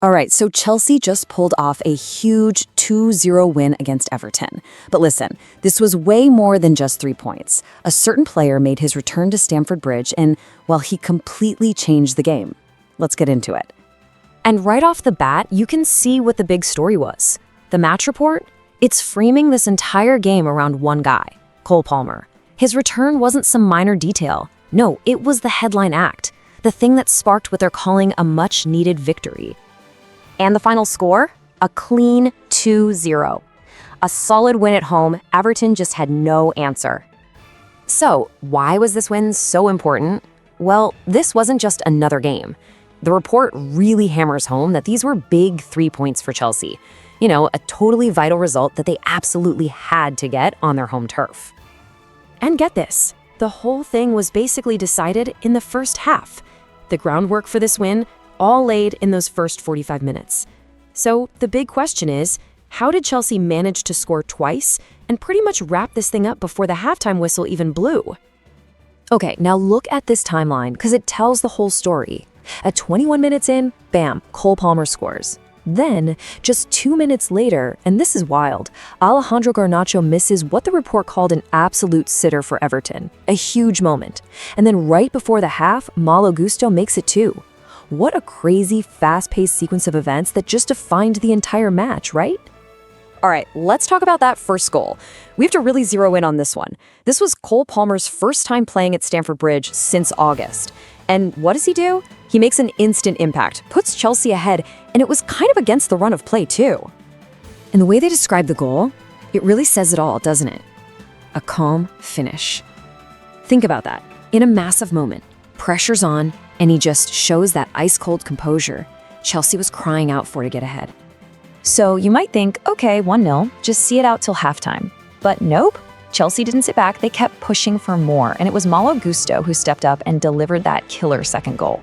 All right, so Chelsea just pulled off a huge 2-0 win against Everton. But listen, this was way more than just 3 points. A certain player made his return to Stamford Bridge and, well, he completely changed the game. Let's get into it. And right off the bat, you can see what the big story was. The match report? It's framing this entire game around one guy, Cole Palmer. His return wasn't some minor detail. No, it was the headline act, the thing that sparked what they're calling a much-needed victory. And the final score? A clean 2-0. A solid win at home. Everton just had no answer. So, why was this win so important? Well, this wasn't just another game. The report really hammers home that these were big 3 points for Chelsea. You know, a totally vital result that they absolutely had to get on their home turf. And get this, the whole thing was basically decided in the first half. The groundwork for this win all laid in those first 45 minutes. So the big question is, how did Chelsea manage to score twice and pretty much wrap this thing up before the halftime whistle even blew? Okay, now look at this timeline because it tells the whole story. At 21 minutes in, bam, Cole Palmer scores. Then, just 2 minutes later, and this is wild, Alejandro Garnacho misses what the report called an absolute sitter for Everton, a huge moment. And then right before the half, Malo makes it too. What a crazy, fast-paced sequence of events that just defined the entire match, right? All right, let's talk about that first goal. We have to really zero in on this one. This was Cole Palmer's first time playing at Stamford Bridge since August. And what does he do? He makes an instant impact, puts Chelsea ahead, and it was kind of against the run of play too. And the way they describe the goal, it really says it all, doesn't it? A calm finish. Think about that. In a massive moment, pressure's on, and he just shows that ice-cold composure Chelsea was crying out for to get ahead. So you might think, okay, 1-0, just see it out till halftime. But nope, Chelsea didn't sit back, they kept pushing for more, and it was Malo who stepped up and delivered that killer second goal.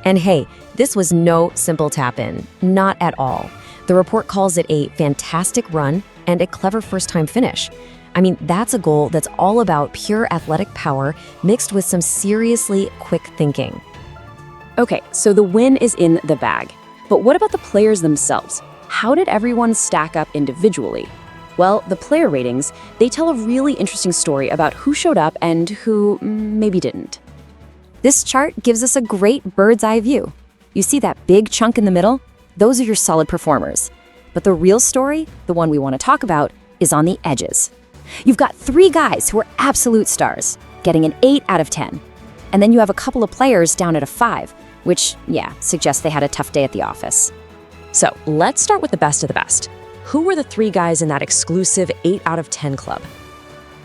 And hey, this was no simple tap-in, not at all. The report calls it a fantastic run and a clever first-time finish. I mean, that's a goal that's all about pure athletic power mixed with some seriously quick thinking. Okay, so the win is in the bag. But what about the players themselves? How did everyone stack up individually? Well, the player ratings, they tell a really interesting story about who showed up and who maybe didn't. This chart gives us a great bird's eye view. You see that big chunk in the middle? Those are your solid performers. But the real story, the one we want to talk about, is on the edges. You've got 3 guys who are absolute stars, getting an 8 out of 10. And then you have a couple of players down at a 5, which, yeah, suggests they had a tough day at the office. So let's start with the best of the best. Who were the 3 guys in that exclusive 8 out of 10 club?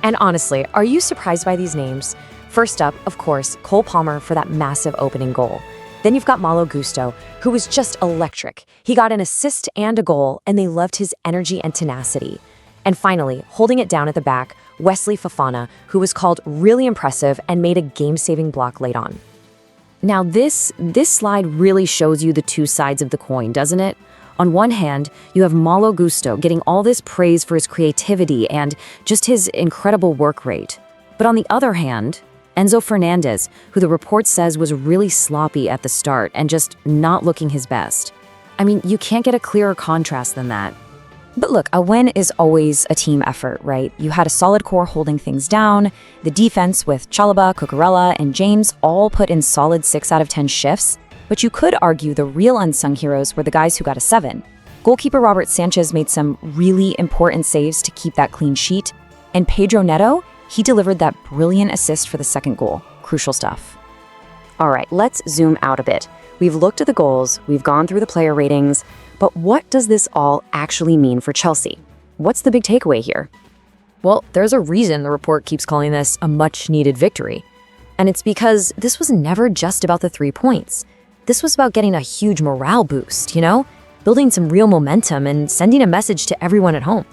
And honestly, are you surprised by these names? First up, of course, Cole Palmer for that massive opening goal. Then you've got Malo, who was just electric. He got an assist and a goal, and they loved his energy and tenacity. And finally, holding it down at the back, Wesley Fofana, who was called really impressive and made a game-saving block late on. Now this slide really shows you the 2 sides of the coin, doesn't it? On one hand, you have Malo getting all this praise for his creativity and just his incredible work rate. But on the other hand, Enzo Fernandez, who the report says was really sloppy at the start and just not looking his best. I mean, you can't get a clearer contrast than that. But look, a win is always a team effort, right? You had a solid core holding things down. The defense with Chalobah, Cucurella, and James all put in solid 6 out of 10 shifts. But you could argue the real unsung heroes were the guys who got a 7. Goalkeeper Robert Sanchez made some really important saves to keep that clean sheet. And Pedro Neto, he delivered that brilliant assist for the second goal. Crucial stuff. All right, let's zoom out a bit. We've looked at the goals, we've gone through the player ratings, but what does this all actually mean for Chelsea? What's the big takeaway here? Well, there's a reason the report keeps calling this a much-needed victory. And it's because this was never just about the 3 points. This was about getting a huge morale boost, building some real momentum and sending a message to everyone at home.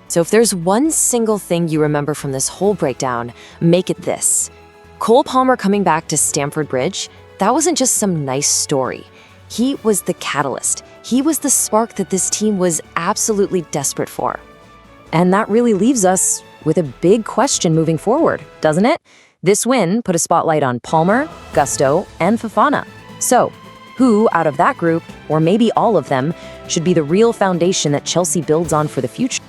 So if there's one single thing you remember from this whole breakdown, make it this. Cole Palmer coming back to Stamford Bridge, that wasn't just some nice story. He was the catalyst. He was the spark that this team was absolutely desperate for. And that really leaves us with a big question moving forward, doesn't it? This win put a spotlight on Palmer, Gusto, and Fofana. So, who out of that group, or maybe all of them, should be the real foundation that Chelsea builds on for the future.